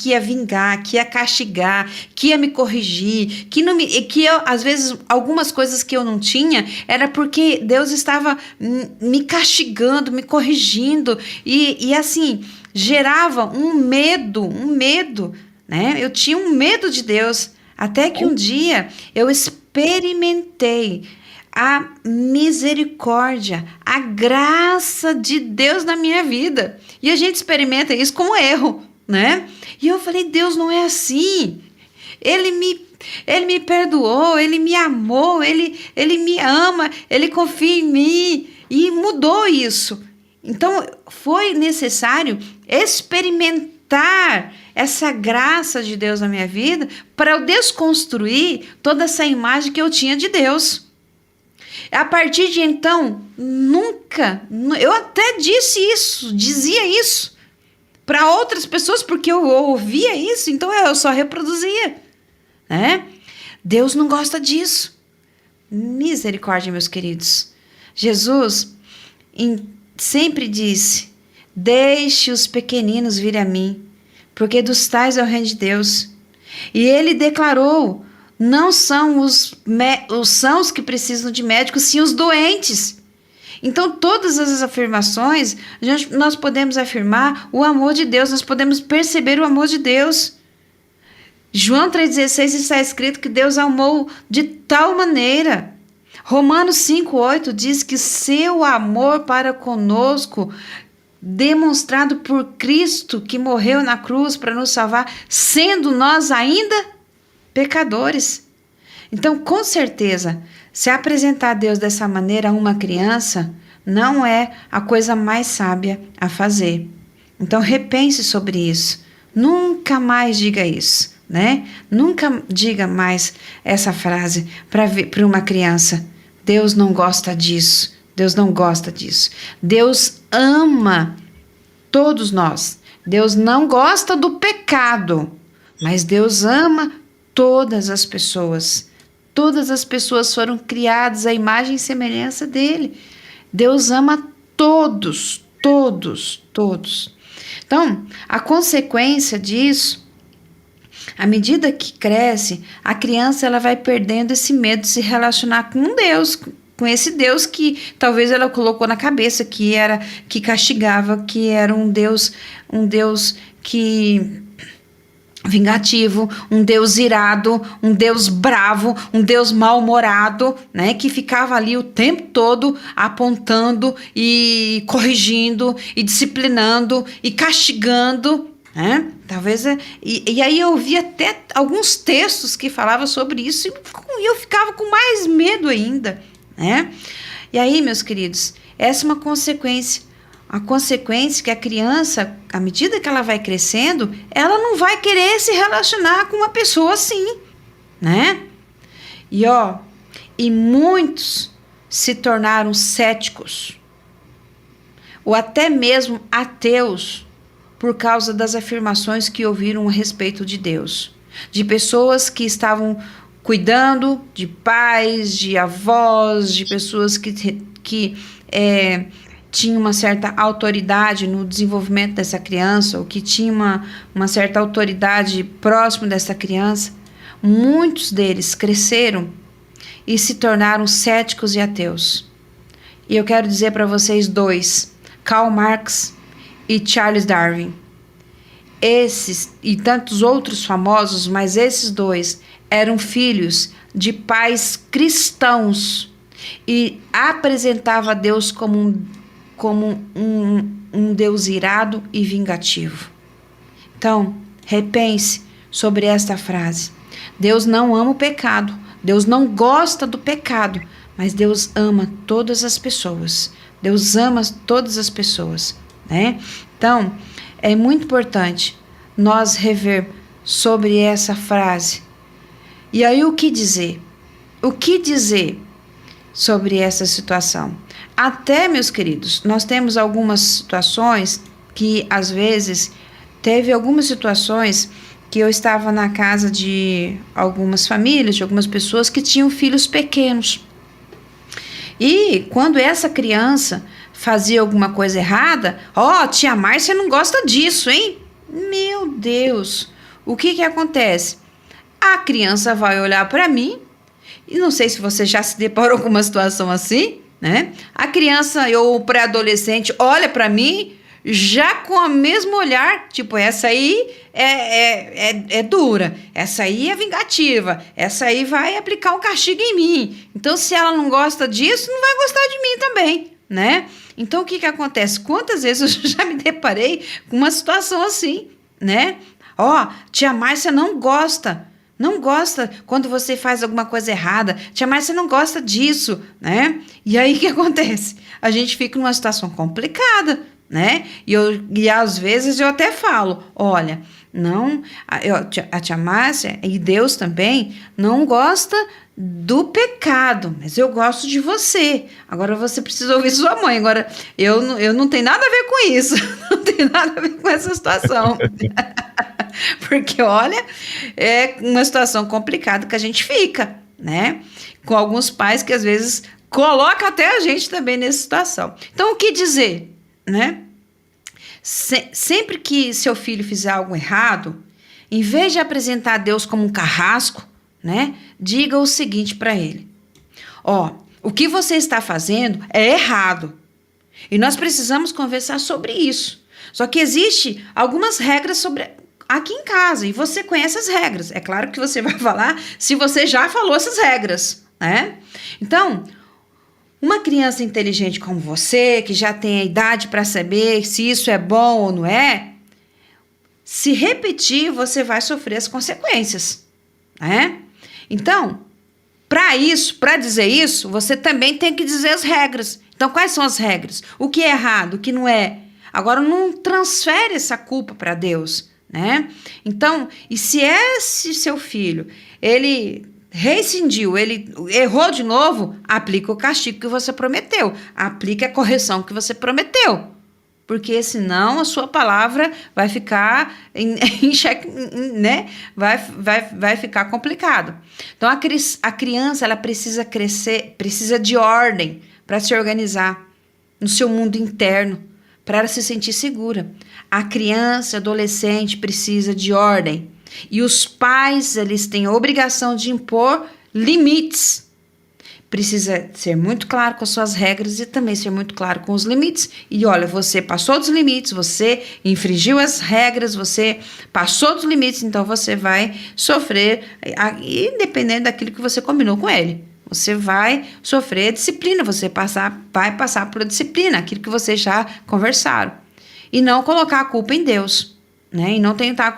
Speaker 3: ia vingar, que ia castigar, que ia me corrigir, que eu, às vezes, algumas coisas que eu não tinha, era porque Deus estava me castigando, me corrigindo, e assim, gerava um medo, né? Eu tinha um medo de Deus, até que um dia eu experimentei a misericórdia, a graça de Deus na minha vida. E a gente experimenta isso com erro, né? E eu falei, Deus não é assim. Ele me perdoou, Ele me amou, Ele me ama, Ele confia em mim. E mudou isso. Então, foi necessário experimentar essa graça de Deus na minha vida para eu desconstruir toda essa imagem que eu tinha de Deus. A partir de então, eu até dizia isso para outras pessoas, porque eu ouvia isso, então eu só reproduzia, né? Deus não gosta disso. Misericórdia, meus queridos. Jesus sempre disse, deixe os pequeninos vir a mim, porque dos tais é o reino de Deus. E ele declarou, não são os que precisam de médicos, sim os doentes. Então, todas as afirmações, nós podemos afirmar o amor de Deus, nós podemos perceber o amor de Deus. João 3,16 está escrito que Deus amou de tal maneira. Romanos 5,8 diz que seu amor para conosco, demonstrado por Cristo, que morreu na cruz para nos salvar, sendo nós ainda pecadores. Então, com certeza, se apresentar a Deus dessa maneira a uma criança não é a coisa mais sábia a fazer. Então, repense sobre isso. Nunca mais diga isso, né? Nunca diga mais essa frase para uma criança. Deus não gosta disso. Deus não gosta disso. Deus ama todos nós. Deus não gosta do pecado, mas Deus ama todas as pessoas. Todas as pessoas foram criadas à imagem e semelhança dele. Deus ama todos, todos, todos. Então, a consequência disso, à medida que cresce, a criança ela vai perdendo esse medo de se relacionar com Deus, com esse Deus que talvez ela colocou na cabeça que castigava, que era um Deus que vingativo, um Deus irado, um Deus bravo, um Deus mal-humorado, né, que ficava ali o tempo todo apontando e corrigindo e disciplinando e castigando, né? Talvez e aí eu vi até alguns textos que falavam sobre isso e eu ficava com mais medo ainda, né? E aí, meus queridos, essa é uma consequência. A consequência é que a criança, à medida que ela vai crescendo, ela não vai querer se relacionar com uma pessoa assim, né? E muitos se tornaram céticos, ou até mesmo ateus, por causa das afirmações que ouviram a respeito de Deus. De pessoas que estavam cuidando de pais, de avós, de pessoas que tinha uma certa autoridade no desenvolvimento dessa criança, ou que tinha uma certa autoridade próximo dessa criança, muitos deles cresceram e se tornaram céticos e ateus. E eu quero dizer para vocês dois, Karl Marx e Charles Darwin. Esses e tantos outros famosos, mas esses dois eram filhos de pais cristãos e apresentavam a Deus como um Deus irado e vingativo. Então, repense sobre esta frase. Deus não ama o pecado, Deus não gosta do pecado, mas Deus ama todas as pessoas. Deus ama todas as pessoas, né? Então, é muito importante nós rever sobre essa frase. E aí, o que dizer? O que dizer sobre essa situação? Até, meus queridos, nós temos algumas situações que, às vezes, teve algumas situações que eu estava na casa de algumas famílias, de algumas pessoas que tinham filhos pequenos. E quando essa criança fazia alguma coisa errada, tia Márcia não gosta disso, hein? Meu Deus, o que acontece? A criança vai olhar para mim, e não sei se você já se deparou com uma situação assim, né? A criança ou o pré-adolescente olha para mim já com o mesmo olhar, tipo, essa aí é dura, essa aí é vingativa, essa aí vai aplicar um castigo em mim. Então, se ela não gosta disso, não vai gostar de mim também, né? Então, o que acontece? Quantas vezes eu já me deparei com uma situação assim, né? Tia Márcia não gosta quando você faz alguma coisa errada. Tia Márcia não gosta disso, né? E aí, o que acontece? A gente fica numa situação complicada, né? E às vezes eu até falo, olha, não, a tia Márcia e Deus também não gosta do pecado, mas eu gosto de você. Agora você precisa ouvir sua mãe. Agora, eu não tenho nada a ver com isso. Não tenho nada a ver com essa situação. Porque, olha, é uma situação complicada que a gente fica, né? Com alguns pais que, às vezes, colocam até a gente também nessa situação. Então, o que dizer, né? Sempre que seu filho fizer algo errado, em vez de apresentar a Deus como um carrasco, né? Diga o seguinte para ele. O que você está fazendo é errado. E nós precisamos conversar sobre isso. Só que existe algumas regras aqui em casa, e você conhece as regras. É claro que você vai falar se você já falou essas regras, né? Então, uma criança inteligente como você, que já tem a idade para saber se isso é bom ou não é, se repetir, você vai sofrer as consequências, né? Então, para dizer isso, você também tem que dizer as regras. Então, quais são as regras? O que é errado, o que não é? Agora, não transfere essa culpa para Deus, né? Então, e se esse seu filho, ele rescindiu, ele errou de novo, aplica o castigo que você prometeu, aplica a correção que você prometeu, porque senão a sua palavra vai ficar em xeque, né? Vai ficar complicado. Então, a criança, ela precisa crescer, precisa de ordem para se organizar no seu mundo interno, para ela se sentir segura. A criança, adolescente precisa de ordem. E os pais, eles têm a obrigação de impor limites. Precisa ser muito claro com as suas regras e também ser muito claro com os limites. E olha, você passou dos limites, você infringiu as regras, você passou dos limites, então você vai sofrer, independente daquilo que você combinou com ele. Você vai sofrer disciplina, você vai passar por disciplina, aquilo que vocês já conversaram. E não colocar a culpa em Deus, né? E não tentar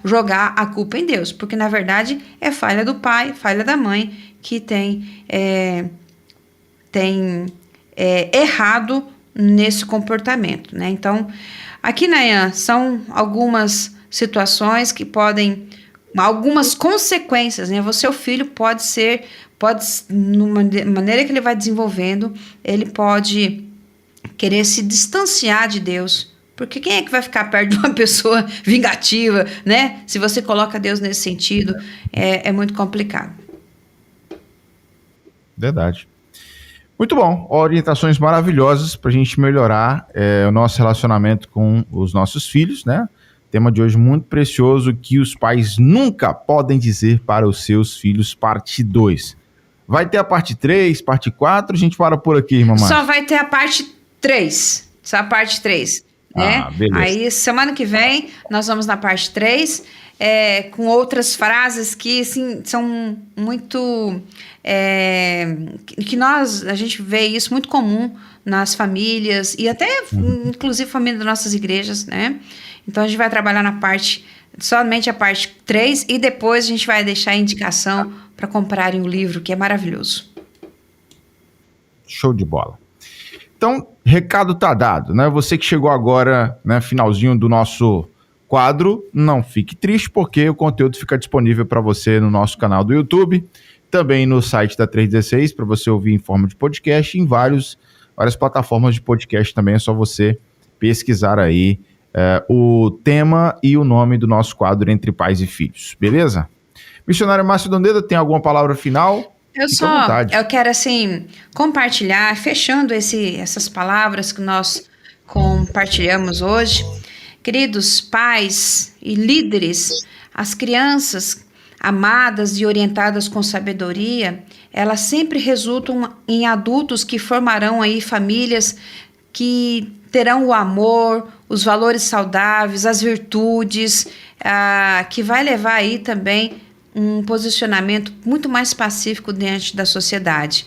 Speaker 3: jogar a culpa em Deus, porque na verdade é falha do pai, falha da mãe que tem errado nesse comportamento, né? Então, aqui, Nayan, são algumas situações que podem, algumas consequências, né? Seu filho pode, numa maneira que ele vai desenvolvendo, ele pode querer se distanciar de Deus, porque quem é que vai ficar perto de uma pessoa vingativa, né? Se você coloca Deus nesse sentido, é muito complicado.
Speaker 2: Verdade. Muito bom. Orientações maravilhosas para a gente melhorar o nosso relacionamento com os nossos filhos, né? Tema de hoje muito precioso, que os pais nunca podem dizer para os seus filhos, parte 2. Vai ter a parte 3, parte 4, a gente para por aqui, mamãe.
Speaker 3: Só vai ter a parte 3. Só a parte 3. Né?
Speaker 2: Beleza.
Speaker 3: Aí, semana que vem, nós vamos na parte 3, com outras frases que, assim, são muito... a gente vê isso muito comum nas famílias e até, inclusive, família das nossas igrejas, né? Então, a gente vai trabalhar somente a parte 3 e depois a gente vai deixar a indicação para comprarem o livro, que é maravilhoso.
Speaker 2: Show de bola. Então, recado tá dado, né? Você que chegou agora, né, finalzinho do nosso quadro, não fique triste, porque o conteúdo fica disponível para você no nosso canal do YouTube, também no site da 316, para você ouvir em forma de podcast, e em várias plataformas de podcast também. É só você pesquisar aí o tema e o nome do nosso quadro Entre Pais e Filhos, beleza? Missionário Márcio Doneda, tem alguma palavra final?
Speaker 3: Eu quero, assim, compartilhar, fechando essas palavras que nós compartilhamos hoje. Queridos pais e líderes, as crianças amadas e orientadas com sabedoria, elas sempre resultam em adultos que formarão aí famílias que terão o amor, os valores saudáveis, as virtudes, que vai levar aí também um posicionamento muito mais pacífico diante da sociedade.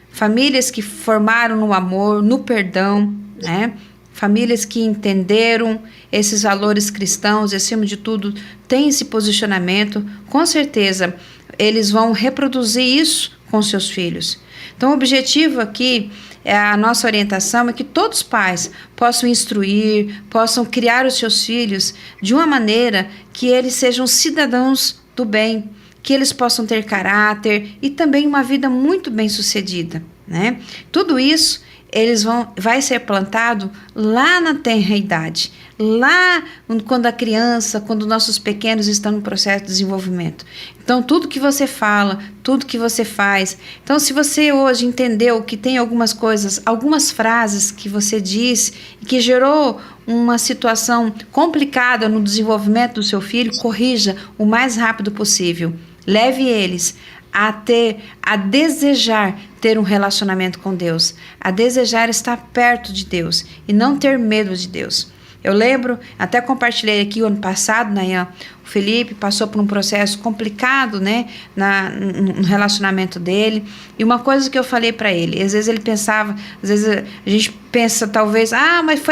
Speaker 3: Famílias que formaram no amor, no perdão, né? Famílias que entenderam esses valores cristãos e, acima de tudo, têm esse posicionamento, com certeza eles vão reproduzir isso com seus filhos. Então, o objetivo aqui, a nossa orientação é que todos os pais possam instruir, possam criar os seus filhos de uma maneira que eles sejam cidadãos do bem, que eles possam ter caráter e também uma vida muito bem-sucedida, né? Tudo isso vai ser plantado lá na tenra idade, lá quando nossos pequenos estão no processo de desenvolvimento. Então, tudo que você fala, tudo que você faz. Então, se você hoje entendeu que tem algumas frases que você disse e que gerou uma situação complicada no desenvolvimento do seu filho, corrija o mais rápido possível. Leve eles a desejar ter um relacionamento com Deus, a desejar estar perto de Deus e não ter medo de Deus. Eu lembro, até compartilhei aqui o ano passado, Nayan, o Felipe passou por um processo complicado, né, no relacionamento dele, e uma coisa que eu falei para ele, às vezes ele pensava, às vezes a gente pensa talvez, mas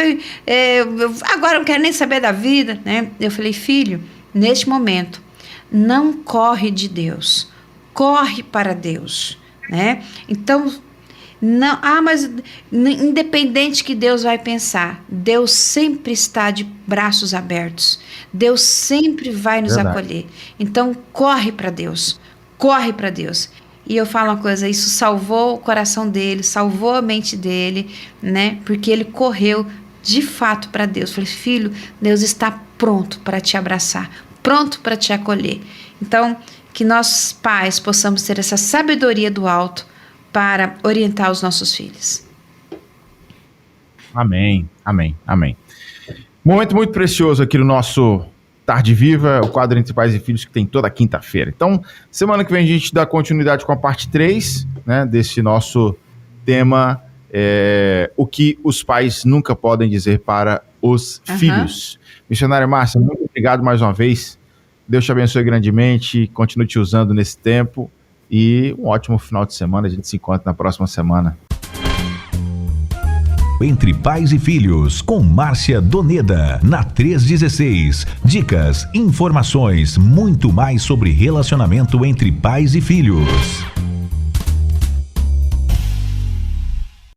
Speaker 3: agora eu não quero nem saber da vida, né? Eu falei, filho, neste momento, não corre de Deus, corre para Deus, né? Então, não, mas independente que Deus vai pensar, Deus sempre está de braços abertos, Deus sempre vai nos acolher. Então, corre para Deus, corre para Deus. E eu falo uma coisa, isso salvou o coração dele, salvou a mente dele, né? Porque ele correu de fato para Deus. Falei, filho, Deus está pronto para te abraçar, pronto para te acolher. Então, que nós pais possamos ter essa sabedoria do alto para orientar os nossos filhos.
Speaker 2: Amém, amém, amém. Momento muito precioso aqui no nosso Tarde Viva, o quadro Entre Pais e Filhos que tem toda quinta-feira. Então, semana que vem a gente dá continuidade com a parte 3, né, desse nosso tema, o que os pais nunca podem dizer para os filhos. Missionária Márcia, muito obrigado mais uma vez. Deus te abençoe grandemente, continue te usando nesse tempo e um ótimo final de semana. A gente se encontra na próxima semana.
Speaker 1: Entre Pais e Filhos, com Márcia Doneda, na 316. Dicas, informações, muito mais sobre relacionamento entre pais e filhos.